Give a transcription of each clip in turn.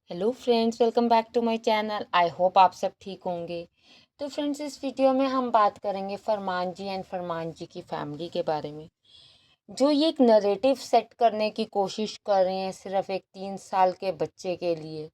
Hello friends, welcome back to my channel. I hope आप सब ठीक होंगे। तो फ्रेंड्स, इस वीडियो में हम बात करेंगे फरमान जी एंड फरमान जी की फैमिली के बारे में, जो ये एक नरेटिव सेट करने की कोशिश कर रहे हैं सिर्फ एक 3 साल के बच्चे के लिए।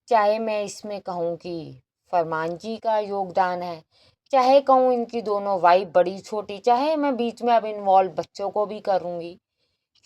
चाहे मैं इसमें कहूँ कि फरमान जी का योगदान है, चाहे कहूँ इनकी दोनों वाइफ बड़ी छोटी, चाहे मैं बीच में अब इन्वॉल्व बच्चों को भी करूँगी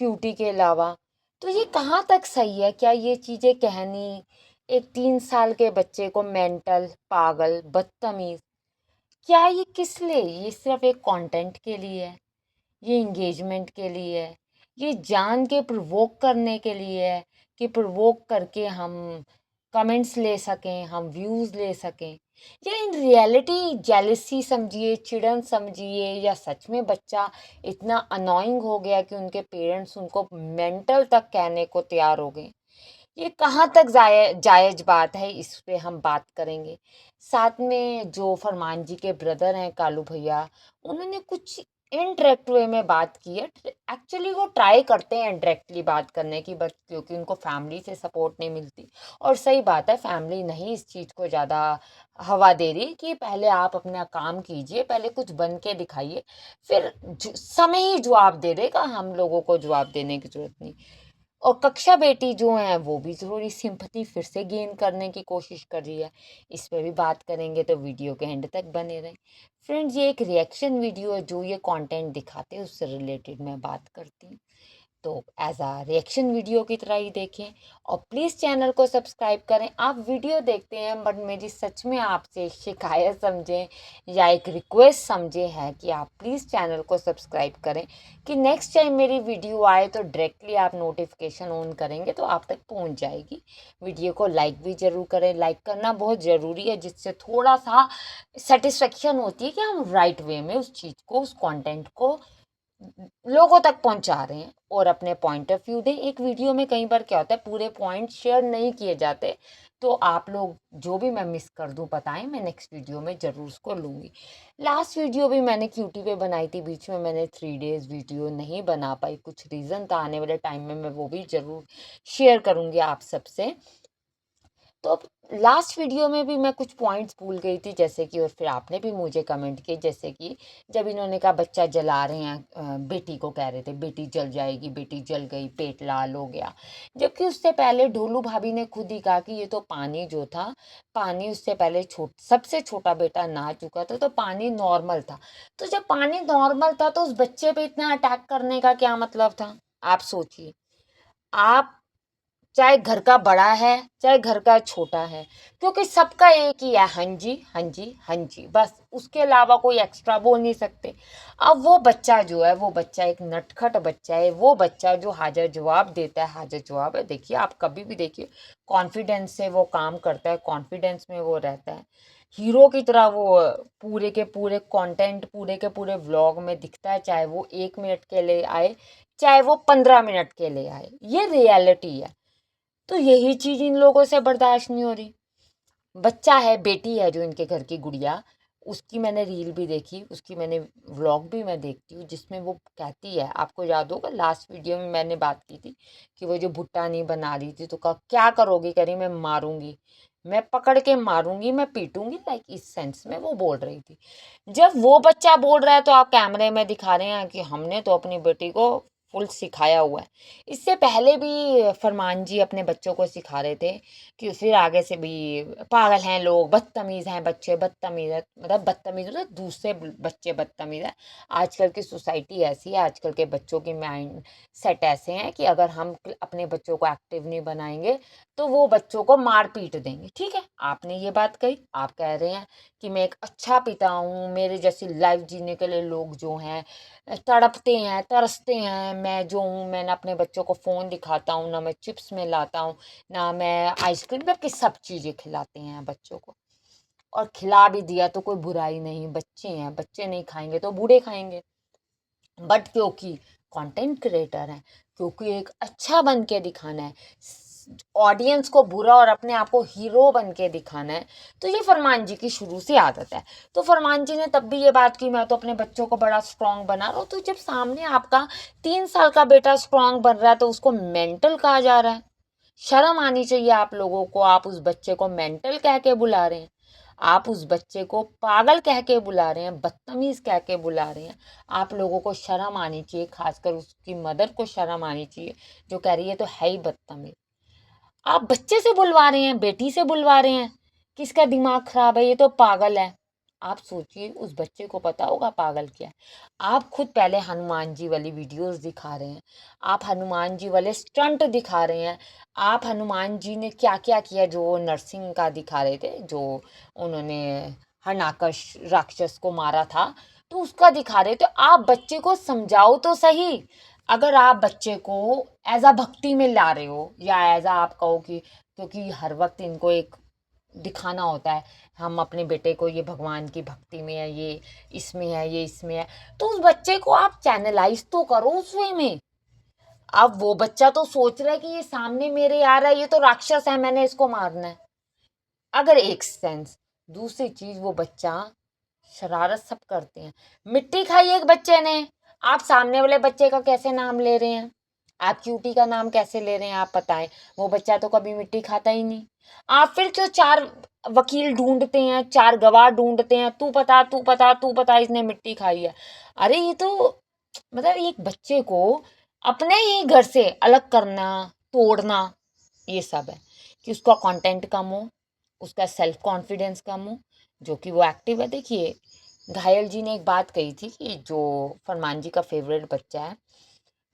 क्यूटी के अलावा। तो ये कहाँ तक सही है? क्या ये चीज़ें कहनी एक 3 साल के बच्चे को मेंटल, पागल, बदतमीज, क्या ये किस लिए? ये सिर्फ एक कंटेंट के लिए है, ये इंगेजमेंट के लिए है, ये जान के प्रोवोक करने के लिए है कि प्रोवोक करके हम कमेंट्स ले सकें, हम व्यूज़ ले सकें, या इन रियलिटी जेलिसी समझिए, चिड़न समझिए, या सच में बच्चा इतना अनोइंग हो गया कि उनके पेरेंट्स उनको मेंटल तक कहने को तैयार हो गए। ये कहाँ तक जायज़ बात है, इस पे हम बात करेंगे। साथ में जो फरमान जी के ब्रदर हैं कालू भैया, उन्होंने कुछ इनडायरेक्ट वे में बात की है। एक्चुअली वो ट्राई करते हैं डायरेक्टली बात करने की, बट क्योंकि उनको फैमिली से सपोर्ट नहीं मिलती। और सही बात है, फैमिली नहीं इस चीज़ को ज़्यादा हवा दे रही कि पहले आप अपना काम कीजिए, पहले कुछ बन के दिखाइए, फिर समय ही जवाब दे देगा, हम लोगों को जवाब देने की जरूरत नहीं। और कक्षा बेटी जो है वो भी थोड़ी सिंपैथी फिर से गेन करने की कोशिश कर रही है। इस पे भी बात करेंगे, तो वीडियो के एंड तक बने रहें। फ्रेंड्स, ये एक रिएक्शन वीडियो है, जो ये कंटेंट दिखाते हैं उससे रिलेटेड मैं बात करती हूँ। तो एज आ रिएक्शन वीडियो की तरह ही देखें, और प्लीज़ चैनल को सब्सक्राइब करें। आप वीडियो देखते हैं, बट मेरी सच में आपसे एक शिकायत समझें या एक रिक्वेस्ट समझें है कि आप प्लीज़ चैनल को सब्सक्राइब करें, कि नेक्स्ट टाइम मेरी वीडियो आए तो डायरेक्टली आप नोटिफिकेशन ऑन करेंगे तो आप तक पहुंच जाएगी। वीडियो को लाइक भी ज़रूर करें, लाइक करना बहुत ज़रूरी है, जिससे थोड़ा सा सेटिस्फेक्शन होती है कि हम राइट वे में उस चीज़ को, उस कंटेंट को लोगों तक पहुंचा रहे हैं, और अपने पॉइंट ऑफ व्यू दें। एक वीडियो में कई बार क्या होता है, पूरे पॉइंट शेयर नहीं किए जाते, तो आप लोग जो भी मैं मिस कर दूं बताएं, मैं नेक्स्ट वीडियो में ज़रूर उसको लूँगी। लास्ट वीडियो भी मैंने क्यूटी पे बनाई थी, बीच में मैंने 3 डेज वीडियो नहीं बना पाई, कुछ रीज़न था। आने वाले टाइम में मैं वो भी ज़रूर शेयर करूँगी आप सबसे। तो अब लास्ट वीडियो में भी मैं कुछ पॉइंट्स भूल गई थी, जैसे कि, और फिर आपने भी मुझे कमेंट किए, जैसे कि जब इन्होंने कहा बच्चा जला रहे हैं, बेटी को कह रहे थे बेटी जल जाएगी, बेटी जल गई, पेट लाल हो गया। जबकि उससे पहले ढोलू भाभी ने खुद ही कहा कि ये तो पानी जो था, पानी उससे पहले सबसे छोटा बेटा नहा चुका था, तो पानी नॉर्मल था। तो जब पानी नॉर्मल था तो उस बच्चे पे इतना अटैक करने का क्या मतलब था? आप सोचिए। आप, चाहे घर का बड़ा है, चाहे घर का छोटा है, क्योंकि सबका एक ही है, हाँ जी, हाँ जी, हाँ जी, बस। उसके अलावा कोई एक्स्ट्रा बोल नहीं सकते। अब वो बच्चा जो है, वो बच्चा एक नटखट बच्चा है, वो बच्चा जो हाजिर जवाब देता है, हाजिर जवाब है। देखिए, आप कभी भी देखिए, कॉन्फिडेंस से वो काम करता है, कॉन्फिडेंस में वो रहता है, हीरो की तरह वो पूरे के पूरे कंटेंट, पूरे के पूरे व्लॉग में दिखता है, चाहे वो 1 मिनट के लिए आए, चाहे वो 15 मिनट के लिए आए। ये रियलिटी है। तो यही चीज इन लोगों से बर्दाश्त नहीं हो रही। बच्चा है, बेटी है जो इनके घर की गुड़िया, उसकी मैंने रील भी देखी, उसकी मैंने व्लॉग भी मैं देखती हूँ, जिसमें वो कहती है, आपको याद होगा लास्ट वीडियो में मैंने बात की थी कि वो जो भुट्टा नहीं बना रही थी, तो कहा क्या करोगी, करी मैं मारूंगी, मैं पकड़ के मारूंगी, मैं पीटूंगी, लाइक इस सेंस में वो बोल रही थी। जब वो बच्चा बोल रहा है तो आप कैमरे में दिखा रहे हैं कि हमने तो अपनी बेटी को फुल सिखाया हुआ है। इससे पहले भी फरमान जी अपने बच्चों को सिखा रहे थे कि फिर आगे से भी पागल हैं लोग, बदतमीज हैं बच्चे, बदतमीज है, मतलब बदतमीज मतलब दूसरे बच्चे बदतमीज है। आजकल की सोसाइटी ऐसी है, आजकल के बच्चों के माइंड सेट ऐसे हैं कि अगर हम अपने बच्चों को एक्टिव नहीं बनाएंगे तो वो बच्चों को मार पीट देंगे। ठीक है, आपने ये बात कही, आप कह रहे हैं कि मैं एक अच्छा पिता हूँ, मेरे जैसी लाइफ जीने के लिए लोग जो हैं तड़पते हैं, तरसते हैं। मैं जो हूँ, मैं ना अपने बच्चों को फ़ोन दिखाता हूँ, ना मैं चिप्स में लाता हूँ, ना मैं आइसक्रीम, जबकि सब चीज़ें खिलाते हैं बच्चों को। और खिला भी दिया तो कोई बुराई नहीं, बच्चे हैं, बच्चे नहीं खाएंगे तो बूढ़े खाएंगे। बट क्योंकि कंटेंट क्रिएटर हैं, क्योंकि एक अच्छा बन के दिखाना है, ऑडियंस को बुरा और अपने आप को हीरो बन के दिखाना है, तो ये फरमान जी की शुरू से आदत है। तो फरमान जी ने तब भी ये बात की, मैं तो अपने बच्चों को बड़ा स्ट्रांग बना रहा हूँ। तो जब सामने आपका 3 साल का बेटा स्ट्रांग बन रहा है तो उसको मेंटल कहा जा रहा है, शर्म आनी चाहिए आप लोगों को। आप उस बच्चे को मेंटल कह के बुला रहे हैं, आप उस बच्चे को पागल कह के बुला रहे हैं, बदतमीज कह के बुला रहे हैं। आप लोगों को शर्म आनी चाहिए, खासकर उसकी मदर को शर्म आनी चाहिए जो कह रही है तो है ही बदतमीज। आप बच्चे से बुलवा रहे हैं, बेटी से बुलवा रहे हैं, किसका दिमाग खराब है, ये तो पागल है। आप सोचिए उस बच्चे को पता होगा पागल क्या है। आप खुद पहले हनुमान जी वाली वीडियोस दिखा रहे हैं, आप हनुमान जी वाले स्टंट दिखा रहे हैं, आप हनुमान जी ने क्या क्या किया जो नरसिंह का दिखा रहे थे, जो उन्होंने हरणाकश राक्षस को मारा था, तो उसका दिखा रहे। तो आप बच्चे को समझाओ तो सही। अगर आप बच्चे को एज अ भक्ति में ला रहे हो, या एज अ आप कहो कि क्योंकि हर वक्त इनको एक दिखाना होता है, हम अपने बेटे को ये भगवान की भक्ति में है, ये इसमें है, ये इसमें है, तो उस बच्चे को आप चैनलाइज तो करो उस वे में। अब वो बच्चा तो सोच रहा है कि ये सामने मेरे आ रहा है, ये तो राक्षस है, मैंने इसको मारना है। अगर एक सेंस, दूसरी चीज वो बच्चा, शरारत सब करते हैं। मिट्टी खाई एक बच्चे ने, आप सामने वाले बच्चे का कैसे नाम ले रहे हैं, आप क्यूटी का नाम कैसे ले रहे हैं, आप बताएं। वो बच्चा तो कभी मिट्टी खाता ही नहीं। आप फिर क्यों चार वकील ढूंढते हैं, चार गवाह ढूंढते हैं, तू बता तू बता तू बता इसने मिट्टी खाई है। अरे ये तो मतलब एक बच्चे को अपने ही घर से अलग करना, तोड़ना, ये सब है कि उसका कंटेंट कम हो, उसका सेल्फ कॉन्फिडेंस कम हो, जो कि वो एक्टिव है। देखिए घायल जी ने एक बात कही थी कि जो फरमान जी का फेवरेट बच्चा है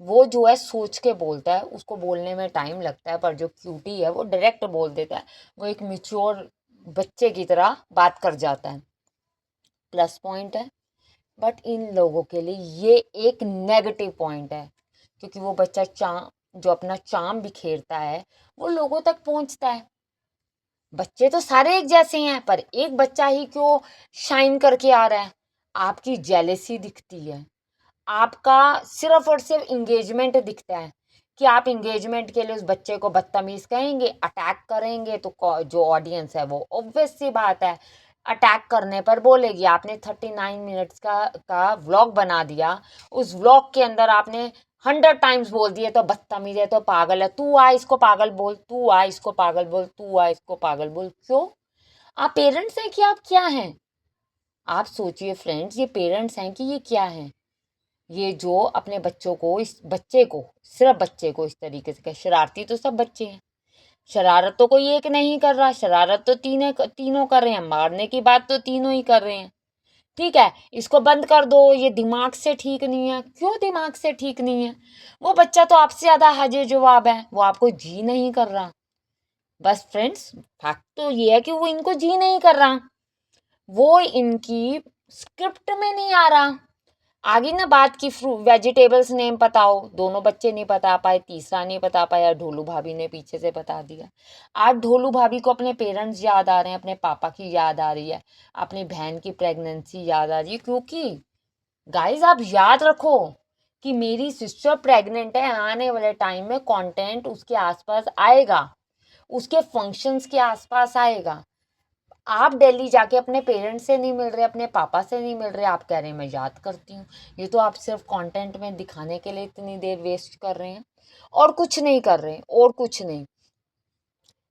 वो जो है सोच के बोलता है, उसको बोलने में टाइम लगता है, पर जो क्यूटी है वो डायरेक्ट बोल देता है, वो एक मिच्योर बच्चे की तरह बात कर जाता है। प्लस पॉइंट है, बट इन लोगों के लिए ये एक नेगेटिव पॉइंट है, क्योंकि वो बच्चा जो अपना चाम बिखेरता है वो लोगों तक पहुंचता है। बच्चे तो सारे एक जैसे हैं, पर एक बच्चा ही क्यों शाइन करके आ रहा है। आपकी जेलेसी दिखती है, आपका सिर्फ और सिर्फ इंगेजमेंट दिखता है कि आप इंगेजमेंट के लिए उस बच्चे को बदतमीज कहेंगे, अटैक करेंगे, तो जो ऑडियंस है वो ऑब्वियस सी बात है अटैक करने पर बोलेगी। आपने 39 मिनट्स का व्लॉग बना दिया, उस व्लॉग के अंदर आपने 100 टाइम्स बोल दिए तो बदतमीज है, तो पागल है, तू आ इसको पागल बोल, तू आ इसको पागल बोल, तू आ इसको पागल बोल। क्यों? आप पेरेंट्स हैं कि आप क्या हैं? आप सोचिए फ्रेंड्स, ये पेरेंट्स हैं कि ये क्या हैं? ये जो अपने बच्चों को, इस बच्चे को, सिर्फ बच्चे को इस तरीके से कहे, शरारती तो सब बच्चे हैं। शरारत तो कोई एक नहीं कर रहा, शरारत तो तीनों कर रहे हैं, मारने की बात तो तीनों ही कर रहे हैं। ठीक है, इसको बंद कर दो, ये दिमाग से ठीक नहीं है। क्यों दिमाग से ठीक नहीं है? वो बच्चा तो आपसे ज्यादा हाजिर जवाब है, वो आपको जी नहीं कर रहा। बस फ्रेंड्स, फैक्ट तो ये है कि वो इनको जी नहीं कर रहा, वो इनकी स्क्रिप्ट में नहीं आ रहा। आगे ना बात की फ्रूट वेजिटेबल्स नेम पता हो, दोनों बच्चे नहीं बता पाए, तीसरा नहीं बता पाया, ढोलू भाभी ने पीछे से बता दिया। आज ढोलू भाभी को अपने पेरेंट्स याद आ रहे हैं, अपने पापा की याद आ रही है, अपनी बहन की प्रेगनेंसी याद आ रही है, क्योंकि गाइस आप याद रखो कि मेरी सिस्टर प्रेग्नेंट है, आने वाले टाइम में कंटेंट उसके आसपास आएगा, उसके फंक्शंस के आसपास आएगा। आप दिल्ली जाके अपने पेरेंट्स से नहीं मिल रहे, अपने पापा से नहीं मिल रहे, आप कह रहे हैं मैं याद करती हूँ। ये तो आप सिर्फ कंटेंट में दिखाने के लिए इतनी देर वेस्ट कर रहे हैं, और कुछ नहीं कर रहे हैं, और कुछ नहीं।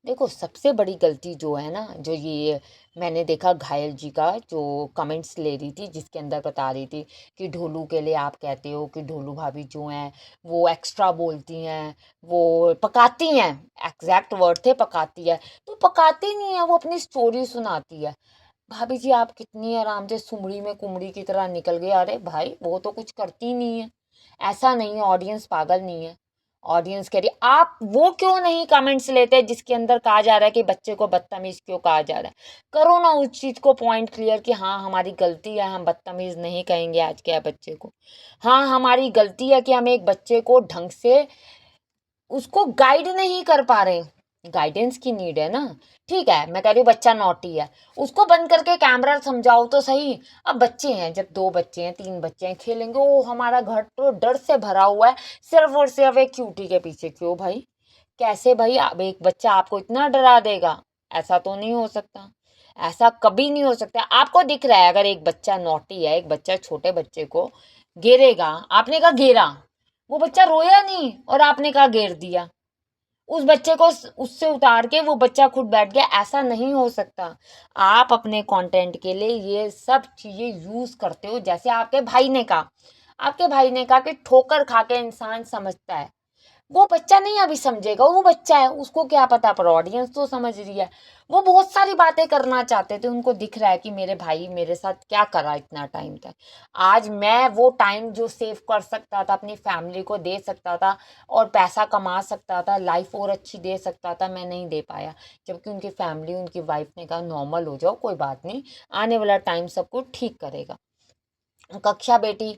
देखो सबसे बड़ी गलती जो है ना, जो ये मैंने देखा घायल जी का जो कमेंट्स ले रही थी, जिसके अंदर बता रही थी कि ढोलू के लिए आप कहते हो कि ढोलू भाभी जो हैं वो एक्स्ट्रा बोलती हैं, वो पकाती हैं, एग्जैक्ट वर्ड थे पकाती है। तो पकाती नहीं है, वो अपनी स्टोरी सुनाती है। भाभी जी आप कितनी आराम से सुमड़ी में कुमड़ी की तरह निकल गए। अरे भाई वो तो कुछ करती नहीं है, ऐसा नहीं है, ऑडियंस पागल नहीं है। ऑडियंस कह रही आप वो क्यों नहीं कमेंट्स लेते जिसके अंदर कहा जा रहा है कि बच्चे को बदतमीज क्यों कहा जा रहा है। करो ना उस चीज को पॉइंट क्लियर कि हाँ हमारी गलती है, हम बदतमीज नहीं कहेंगे आज के बच्चे को। हाँ हमारी गलती है कि हम एक बच्चे को ढंग से उसको गाइड नहीं कर पा रहे, गाइडेंस की नीड है ना। ठीक है मैं कह रही हूँ बच्चा नॉटी है, उसको बंद करके कैमरा समझाओ तो सही। अब बच्चे हैं, जब 2 बच्चे हैं 3 बच्चे हैं, खेलेंगे, ओ हमारा घर तो डर से भरा हुआ है, सिर्फ और सिर्फ एक क्यूटी के पीछे। क्यों भाई? कैसे भाई? अब एक बच्चा आपको इतना डरा देगा? ऐसा तो नहीं हो सकता, ऐसा कभी नहीं हो सकता। आपको दिख रहा है अगर एक बच्चा नॉटी है, एक बच्चा छोटे बच्चे को घेरेगा, आपने कहा घेरा, वो बच्चा रोया नहीं और आपने कहा घेर दिया, उस बच्चे को उससे उतार के वो बच्चा खुद बैठ गया, ऐसा नहीं हो सकता। आप अपने कंटेंट के लिए ये सब चीज़ें यूज़ करते हो। जैसे आपके भाई ने कहा कि ठोकर खा के इंसान समझता है। वो बच्चा नहीं अभी समझेगा, वो बच्चा है, उसको क्या पता, पर ऑडियंस तो समझ रही है। वो बहुत सारी बातें करना चाहते थे, उनको दिख रहा है कि मेरे भाई मेरे साथ क्या करा इतना टाइम तक। आज मैं वो टाइम जो सेव कर सकता था, अपनी फैमिली को दे सकता था और पैसा कमा सकता था, लाइफ और अच्छी दे सकता था, मैं नहीं दे पाया। जबकि उनकी फैमिली, उनकी वाइफ ने कहा नॉर्मल हो जाओ, कोई बात नहीं, आने वाला टाइम सबको ठीक करेगा। कक्षा बेटी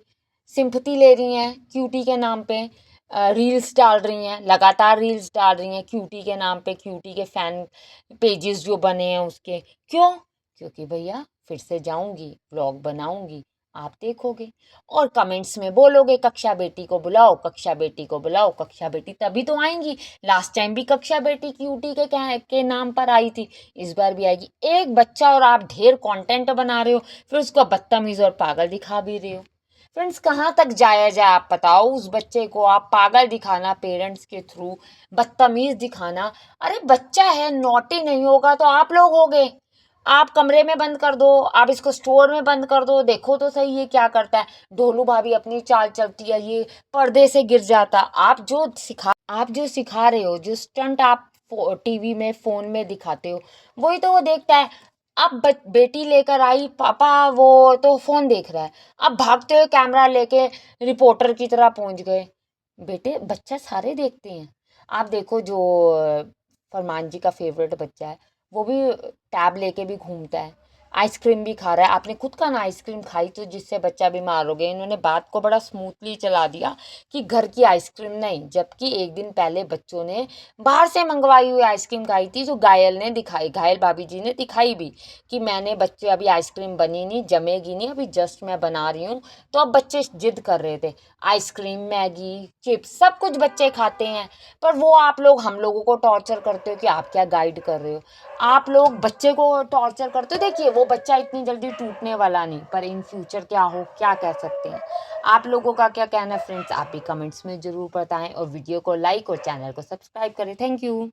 सिंपैथी ले रही हैं क्यूटी के नाम पे, रील्स डाल रही हैं, लगातार रील्स डाल रही हैं क्यूटी के नाम पे, क्यूटी के फैन पेजेस जो बने हैं उसके। क्यों? क्योंकि भैया फिर से जाऊंगी, व्लॉग बनाऊंगी, आप देखोगे और कमेंट्स में बोलोगे कक्षा बेटी को बुलाओ, कक्षा बेटी को बुलाओ, कक्षा बेटी तभी तो आएंगी। लास्ट टाइम भी कक्षा बेटी क्यूटी के नाम पर आई थी, इस बार भी आएगी। एक बच्चा और आप ढेर कंटेंट बना रहे हो, फिर उसको बदतमीज और पागल दिखा भी रहे हो। फ्रेंड्स, कहाँ तक जाया जाए आप बताओ। उस बच्चे को आप पागल दिखाना पेरेंट्स के थ्रू, बदतमीज दिखाना। अरे बच्चा है, नॉटी नहीं होगा तो आप लोग होगे। आप कमरे में बंद कर दो, आप इसको स्टोर में बंद कर दो, देखो तो सही ये क्या करता है। ढोलू भाभी अपनी चाल चलती है, ये पर्दे से गिर जाता। आप जो सिखा रहे हो, जो स्टंट आप टीवी में फोन में दिखाते हो, वही तो वो देखता है। अब बेटी लेकर आई, पापा वो तो फोन देख रहा है, अब भागते हुए कैमरा लेके रिपोर्टर की तरह पहुंच गए। बेटे बच्चा सारे देखते हैं। आप देखो जो फरमान जी का फेवरेट बच्चा है, वो भी टैब लेके भी घूमता है, आइसक्रीम भी खा रहा है। आपने खुद का ना आइसक्रीम खाई तो जिससे बच्चा बीमार हो गया। इन्होंने बात को बड़ा स्मूथली चला दिया कि घर की आइसक्रीम नहीं, जबकि एक दिन पहले बच्चों ने बाहर से मंगवाई हुई आइसक्रीम खाई थी, जो घायल भाभी जी ने दिखाई भी कि मैंने बच्चे अभी आइसक्रीम बनी नहीं, जमेगी नहीं, अभी जस्ट मैं बना रही हूँ। तो अब बच्चे जिद कर रहे थे, आइसक्रीम, मैगी, चिप्स सब कुछ बच्चे खाते हैं। पर वो आप लोग हम लोगों को टॉर्चर करते हो कि आप क्या गाइड कर रहे हो। आप लोग बच्चे को टॉर्चर करते हो। देखिए वो बच्चा इतनी जल्दी टूटने वाला नहीं, पर इन फ्यूचर क्या हो क्या कह सकते हैं। आप लोगों का क्या कहना है फ्रेंड्स, आप भी कमेंट्स में ज़रूर बताएं और वीडियो को लाइक और चैनल को सब्सक्राइब करें। Thank you.